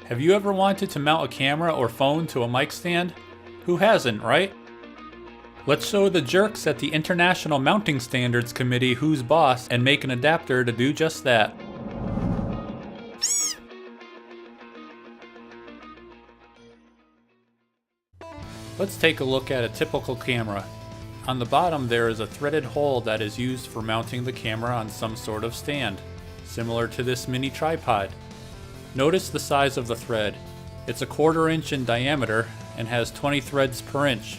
Have you ever wanted to mount a camera or phone to a mic stand? Who hasn't, right? Let's show the jerks at the International Mounting Standards Committee who's boss and make an adapter to do just that. Let's take a look at a typical camera. On the bottom there is a threaded hole that is used for mounting the camera on some sort of stand, similar to this mini tripod. Notice the size of the thread. It's a 1/4 inch in diameter and has 20 threads per inch.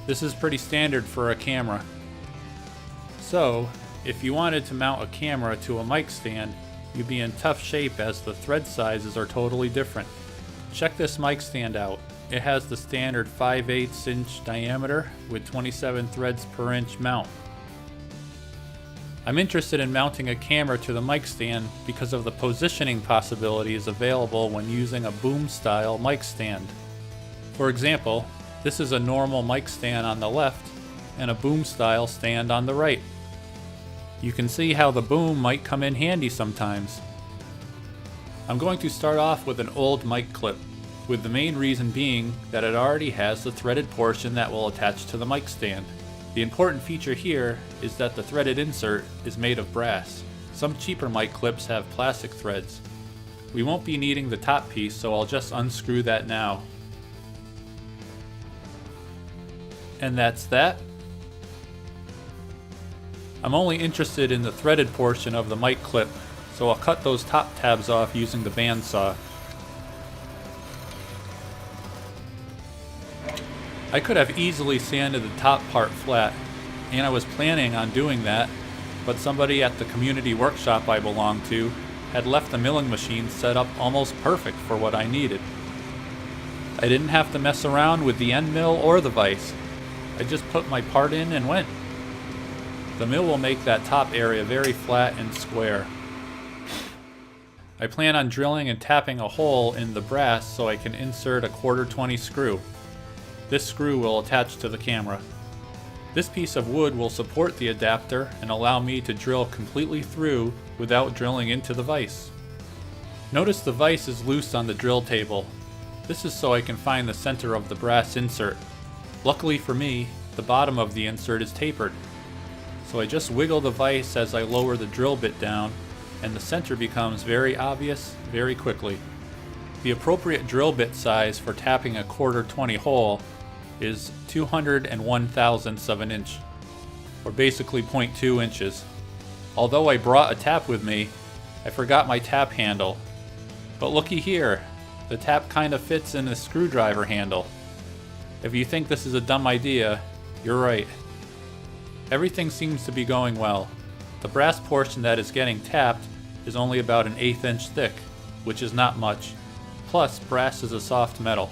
This is pretty standard for a camera. So, if you wanted to mount a camera to a mic stand, you'd be in tough shape as the thread sizes are totally different. Check this mic stand out. It has the standard 5/8 inch diameter with 27 threads per inch mount. I'm interested in mounting a camera to the mic stand because of the positioning possibilities available when using a boom style mic stand. For example, this is a normal mic stand on the left and a boom style stand on the right. You can see how the boom might come in handy sometimes. I'm going to start off with an old mic clip, with the main reason being that it already has the threaded portion that will attach to the mic stand. The important feature here is that the threaded insert is made of brass. Some cheaper mic clips have plastic threads. We won't be needing the top piece, so I'll just unscrew that now. And that's that. I'm only interested in the threaded portion of the mic clip, so I'll cut those top tabs off using the bandsaw. I could have easily sanded the top part flat, and I was planning on doing that, but somebody at the community workshop I belong to had left the milling machine set up almost perfect for what I needed. I didn't have to mess around with the end mill or the vise. I just put my part in and went. The mill will make that top area very flat and square. I plan on drilling and tapping a hole in the brass so I can insert a 1/4 20 screw. This screw will attach to the camera. This piece of wood will support the adapter and allow me to drill completely through without drilling into the vise. Notice the vise is loose on the drill table. This is so I can find the center of the brass insert. Luckily for me, the bottom of the insert is tapered. So I just wiggle the vise as I lower the drill bit down, and the center becomes very obvious very quickly. The appropriate drill bit size for tapping a 1/4 20 hole is 201/1000 of an inch, or basically 0.2 inches. Although I brought a tap with me, I forgot my tap handle. But looky here, the tap kind of fits in the screwdriver handle. If you think this is a dumb idea, you're right. Everything seems to be going well. The brass portion that is getting tapped is only about 1/8 inch thick, which is not much. Plus, brass is a soft metal.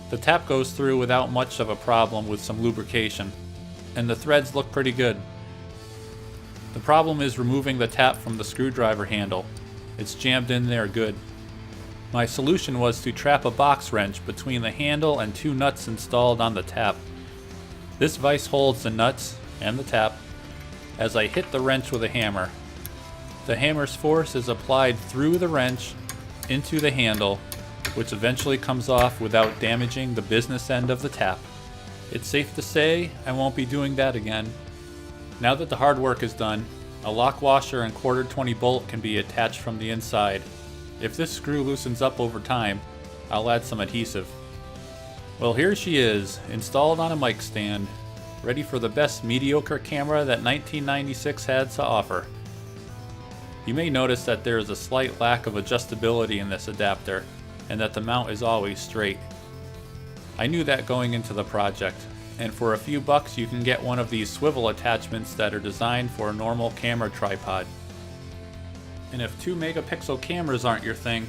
The tap goes through without much of a problem with some lubrication, and the threads look pretty good. The problem is removing the tap from the screwdriver handle. It's jammed in there good. My solution was to trap a box wrench between the handle and 2 nuts installed on the tap. This vise holds the nuts and the tap as I hit the wrench with a hammer. The hammer's force is applied through the wrench into the handle, which eventually comes off without damaging the business end of the tap. It's safe to say I won't be doing that again. Now that the hard work is done, a lock washer and 1/4 20 bolt can be attached from the inside. If this screw loosens up over time, I'll add some adhesive. Well, here she is, installed on a mic stand, ready for the best mediocre camera that 1996 had to offer. You may notice that there is a slight lack of adjustability in this adapter, and that the mount is always straight. I knew that going into the project, and for a few bucks you can get one of these swivel attachments that are designed for a normal camera tripod. And if 2 megapixel cameras aren't your thing,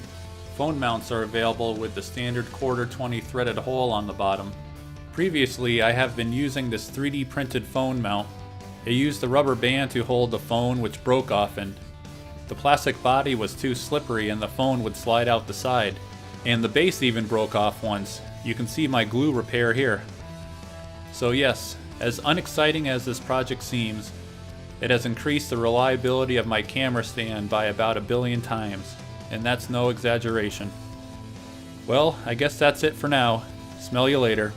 phone mounts are available with the standard 1/4 20 threaded hole on the bottom. Previously, I have been using this 3D printed phone mount. It used the rubber band to hold the phone, which broke often. The plastic body was too slippery and the phone would slide out the side. And the base even broke off once. You can see my glue repair here. So yes, as unexciting as this project seems, it has increased the reliability of my camera stand by about 1 billion times, and that's no exaggeration. Well, I guess that's it for now. Smell you later.